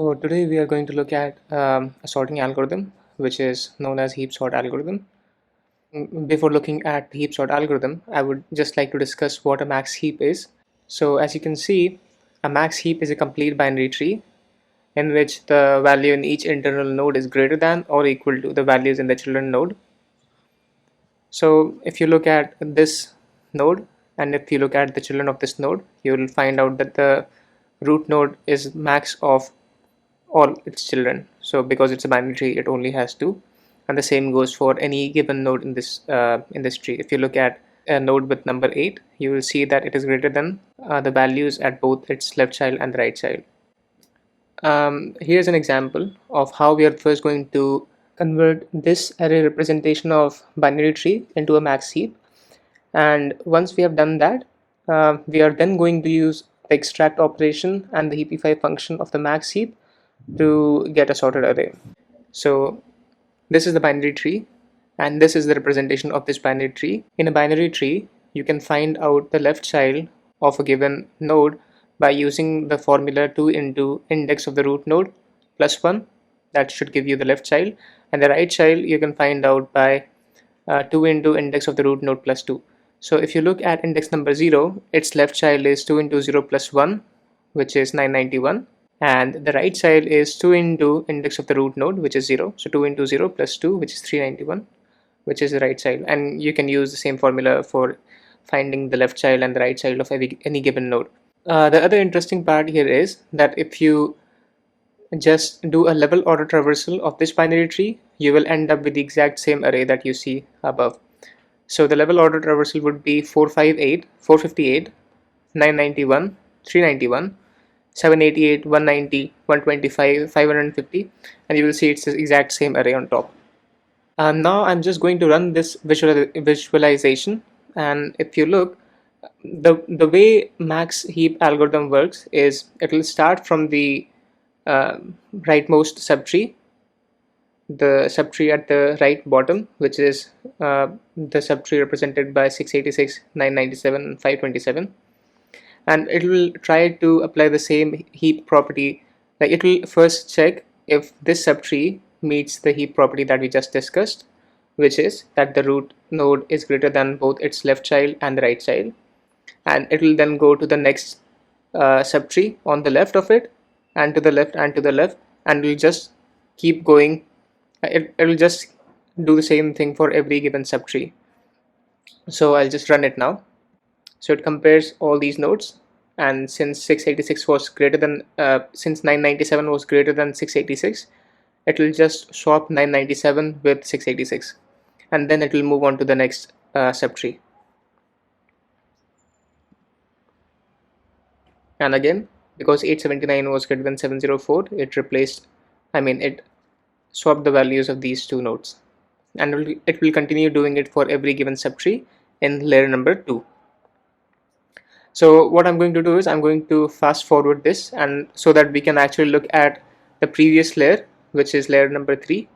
So today we are going to look at a sorting algorithm, which is known as heap sort algorithm. Before looking at the heap sort algorithm, I would just like to discuss what a max heap is. So as you can see, a max heap is a complete binary tree in which the value in each internal node is greater than or equal to the values in the children node. So if you look at this node and if you look at the children of this node, you will find out that the root node is max of all its children. So because it's a binary tree, it only has two, and the same goes for any given node in this tree. If you look at a node with number 8, you will see that it is greater than the values at both its left child and the right child. Here's an example of how we are first going to convert this array representation of binary tree into a max heap. And once we have done that, we are then going to use the extract operation and the heapify function of the max heap to get a sorted array. So this is the binary tree, and this is the representation of this binary tree. In a binary tree, you can find out the left child of a given node by using the formula 2 into index of the root node plus 1. That should give you the left child, and the right child you can find out by 2 into index of the root node plus 2. So if you look at index number 0, its left child is 2 into 0 plus 1, which is 991, and the right child is 2 into index of the root node, which is 0. So 2 into 0 plus 2, which is 391, which is the right child. And you can use the same formula for finding the left child and the right child of any given node. The other interesting part here is that if you just do a level order traversal of this binary tree, you will end up with the exact same array that you see above. So the level order traversal would be 458, 458, 991, 391, 788, 190, 125, 550, and you will see it's the exact same array on top. Now I'm just going to run this visualization, and if you look, the way max heap algorithm works is it will start from the rightmost subtree, the subtree at the right bottom, which is the subtree represented by 686, 997, 527, and it will try to apply the same heap property. Like, it will first check if this subtree meets the heap property that we just discussed, which is that the root node is greater than both its left child and the right child, and it will then go to the next subtree on the left of it, and to the left and to the left, and will just keep going. It will just do the same thing for every given subtree. So I'll just run it now. So it compares all these nodes, and since 686 was greater than since 997 was greater than 686, it will just swap 997 with 686, and then it will move on to the next subtree. And again, because 879 was greater than 704, it swapped the values of these two nodes, and it will continue doing it for every given subtree in layer number 2. So what I'm going to do is I'm going to fast forward this, and so that we can actually look at the previous layer, which is layer number 3,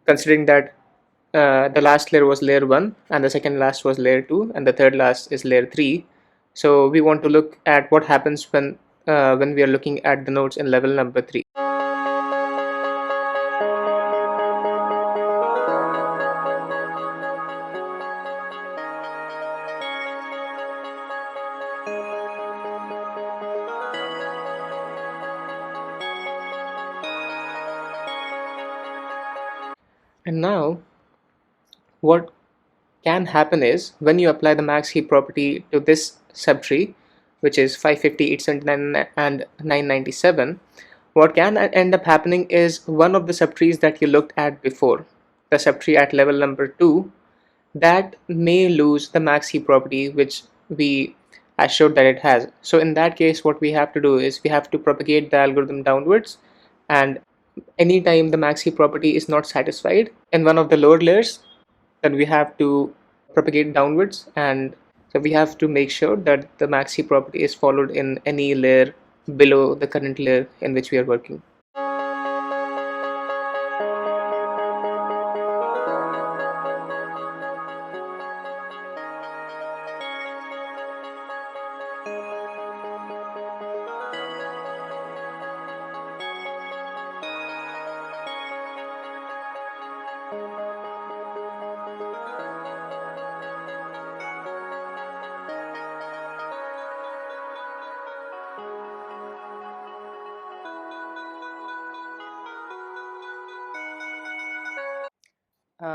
considering that the last layer was layer 1, and the second last was layer 2, and the third last is layer 3. So we want to look at what happens when we are looking at the nodes in level number 3. And now what can happen is, when you apply the max heap property to this subtree, which is 550, 879, and 997, what can end up happening is one of the subtrees that you looked at before, the subtree at level number 2, that may lose the max heap property which we assured that it has. So in that case, what we have to do is we have to propagate the algorithm downwards, and anytime the max heap property is not satisfied in one of the lower layers, then we have to propagate downwards, and so we have to make sure that the max heap property is followed in any layer below the current layer in which we are working.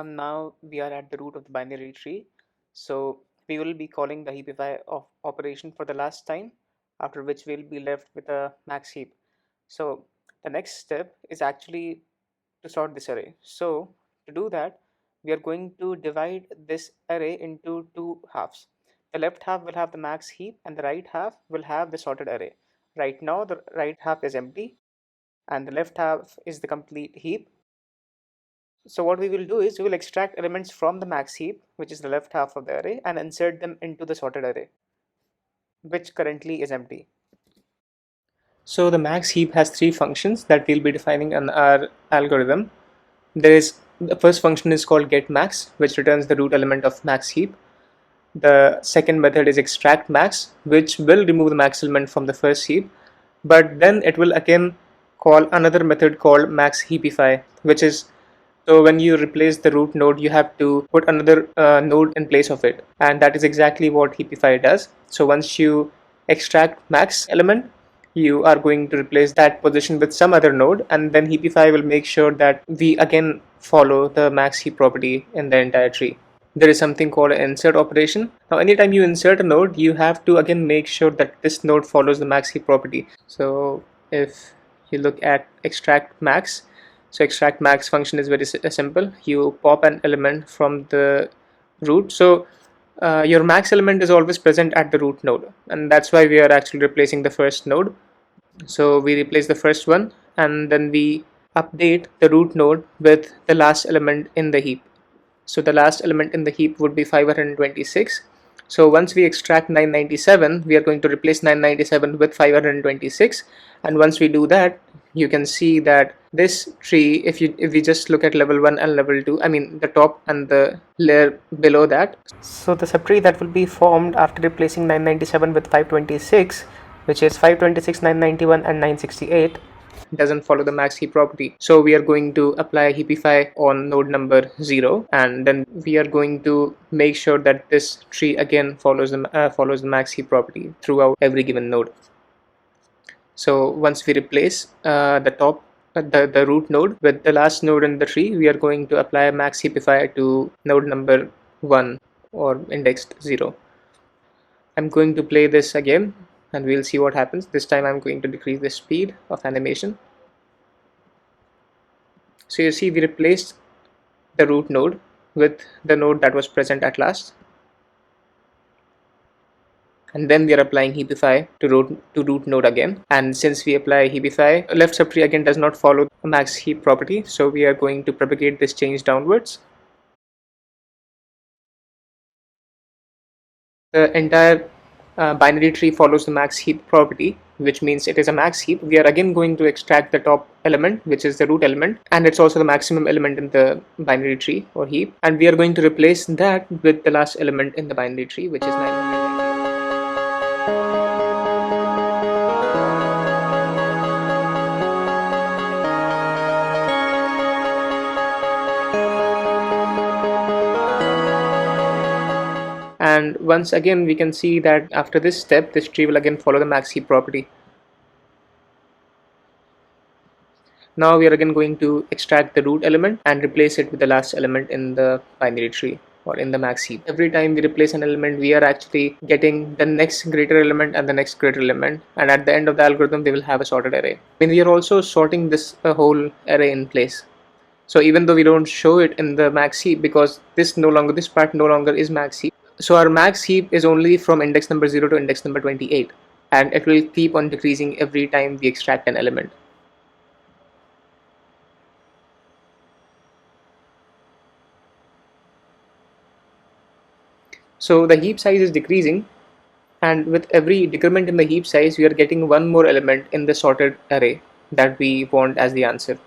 Now we are at the root of the binary tree. So we will be calling the heapify of operation for the last time, after which we'll be left with a max heap. So the next step is actually to sort this array. So to do that, we are going to divide this array into two halves. The left half will have the max heap and the right half will have the sorted array. Right now the right half is empty and the left half is the complete heap. So what we will do is we will extract elements from the max heap, which is the left half of the array, and insert them into the sorted array, which currently is empty. So the max heap has three functions that we'll be defining in our algorithm. The first function is called getMax, which returns the root element of max heap. The second method is extractMax, which will remove the max element from the first heap, but then it will again call another method called maxHeapify, which is, so when you replace the root node, you have to put another node in place of it, and that is exactly what Heapify does. So once you extract max element, you are going to replace that position with some other node, and then Heapify will make sure that we again follow the max heap property in the entire tree. There is something called an insert operation. Now anytime you insert a node, you have to again make sure that this node follows the max heap property. So if you look at extract max, so extract max function is very simple. You pop an element from the root. So your max element is always present at the root node, and that's why we are actually replacing the first node. So we replace the first one and then we update the root node with the last element in the heap. So the last element in the heap would be 526. So once we extract 997, we are going to replace 997 with 526, and once we do that, you can see that this tree, if we just look at level 1 and level 2, I mean the top and the layer below that, so the subtree that will be formed after replacing 997 with 526, which is 526, 991 and 968, doesn't follow the max heap property. So we are going to apply heapify on node number 0, and then we are going to make sure that this tree again follows the max heap property throughout every given node. So once we replace the root node with the last node in the tree, we are going to apply max heapify to node number 1 or indexed 0. I'm going to play this again and we'll see what happens. This time I'm going to decrease the speed of animation. So you see we replaced the root node with the node that was present at last, and then we are applying heapify to root node again. And since we apply heapify, left subtree again does not follow the max heap property, so we are going to propagate this change downwards. The entire binary tree follows the max heap property, which means it is a max heap. We are again going to extract the top element, which is the root element, and it's also the maximum element in the binary tree or heap, and we are going to replace that with the last element in the binary tree, which is 990. And once again we can see that after this step, this tree will again follow the max heap property. Now we are again going to extract the root element and replace it with the last element in the binary tree or in the max heap. Every time we replace an element, we are actually getting the next greater element and the next greater element, and at the end of the algorithm we will have a sorted array. I mean, we are also sorting this whole array in place. So even though we don't show it in the max heap, because this part no longer is max heap, so our max heap is only from index number 0 to index number 28, and it will keep on decreasing every time we extract an element. So the heap size is decreasing, and with every decrement in the heap size, we are getting one more element in the sorted array that we want as the answer.